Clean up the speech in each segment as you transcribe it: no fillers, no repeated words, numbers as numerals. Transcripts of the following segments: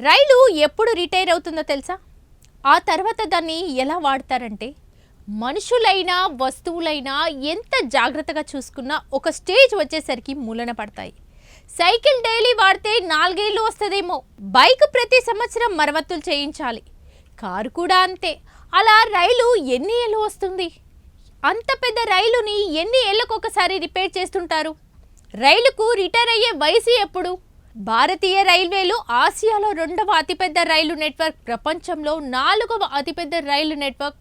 రైలు ఎప్పుడు రిటైర్ అవుతుందో తెలుసా? ఆ తర్వాత దాన్ని ఎలా వాడతారంటే, మనుషులైనా వస్తువులైనా ఎంత జాగ్రత్తగా చూసుకున్నా ఒక స్టేజ్ వచ్చేసరికి మూలన పడతాయి. సైకిల్ డైలీ వాడితే 4 ఏళ్ళు వస్తుందేమో, బైక్ ప్రతి సంవత్సరం మరమ్మతులు చేయించాలి, కారు కూడా అంతే. అలా రైలు ఎన్ని ఏళ్ళు వస్తుంది? అంత పెద్ద రైలుని ఎన్ని ఏళ్ళకు ఒకసారి రిపేర్ చేస్తుంటారు? రైలుకు రిటైర్ అయ్యే వయసు ఎప్పుడు? భారతీయ రైల్వేలు ఆసియాలో 2వ అతిపెద్ద రైలు నెట్వర్క్, ప్రపంచంలో 4వ అతిపెద్ద రైలు నెట్వర్క్.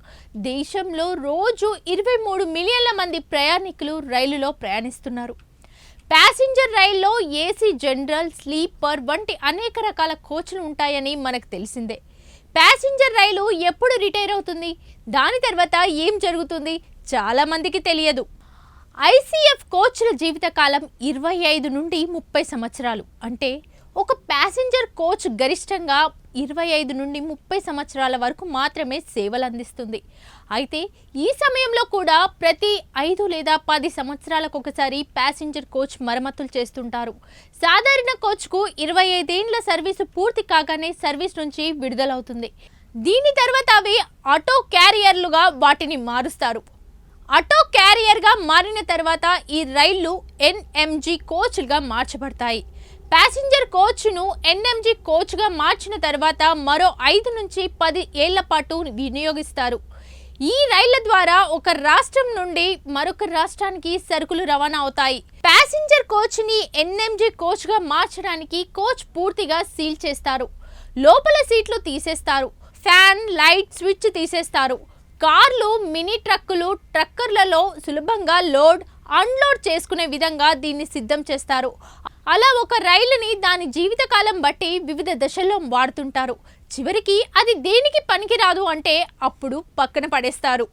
దేశంలో రోజు 23 మిలియన్ల మంది ప్రయాణికులు రైలులో ప్రయాణిస్తున్నారు. ప్యాసింజర్ రైల్లో ఏసీ, జనరల్, స్లీపర్ వంటి అనేక రకాల కోచ్లు ఉంటాయని మనకు తెలిసిందే. ప్యాసింజర్ రైలు ఎప్పుడు రిటైర్ అవుతుంది, దాని తర్వాత ఏం జరుగుతుంది, చాలామందికి తెలియదు. ఐసీఎఫ్ కోచ్ల జీవితకాలం 25 నుండి 30 సంవత్సరాలు. అంటే ఒక ప్యాసింజర్ కోచ్ గరిష్టంగా 25 నుండి 30 సంవత్సరాల వరకు మాత్రమే సేవలు అందిస్తుంది. అయితే ఈ సమయంలో కూడా ప్రతి 5 లేదా 10 సంవత్సరాలకు ఒకసారి ప్యాసింజర్ కోచ్ మరమ్మతులు చేస్తుంటారు. సాధారణ కోచ్కు 25 ఏండ్ల సర్వీసు పూర్తి కాగానే సర్వీస్ నుంచి విడుదలవుతుంది. దీని తర్వాత అవి ఆటో క్యారియర్లుగా వాటిని మారుస్తారు. ఆటో క్యారియర్గా మారిన తర్వాత ఈ రైళ్లు ఎన్ఎంజీ కోచ్లుగా మార్చబడతాయి. ప్యాసింజర్ కోచ్ను ఎన్ఎంజీ కోచ్గా మార్చిన తర్వాత మరో 5 నుంచి 10 ఏళ్ల పాటు వినియోగిస్తారు. ఈ రైళ్ల ద్వారా ఒక రాష్ట్రం నుండి మరొక రాష్ట్రానికి సరుకులు రవాణా అవుతాయి. ప్యాసింజర్ కోచ్ని ఎన్ఎంజీ కోచ్గా మార్చడానికి కోచ్ పూర్తిగా సీల్ చేస్తారు. లోపల సీట్లు తీసేస్తారు. ఫ్యాన్, లైట్ స్విచ్ తీసేస్తారు. కార్లు, మినీ ట్రక్కులు, ట్రక్కర్లలో సులభంగా లోడ్, అన్లోడ్ చేసుకునే విధంగా దీన్ని సిద్ధం చేస్తారు. అలా ఒక రైలుని దాని జీవితకాలం బట్టి వివిధ దశల్లో వాడుతుంటారు. చివరికి అది దేనికి పనికిరాదు అంటే అప్పుడు పక్కన పడేస్తారు.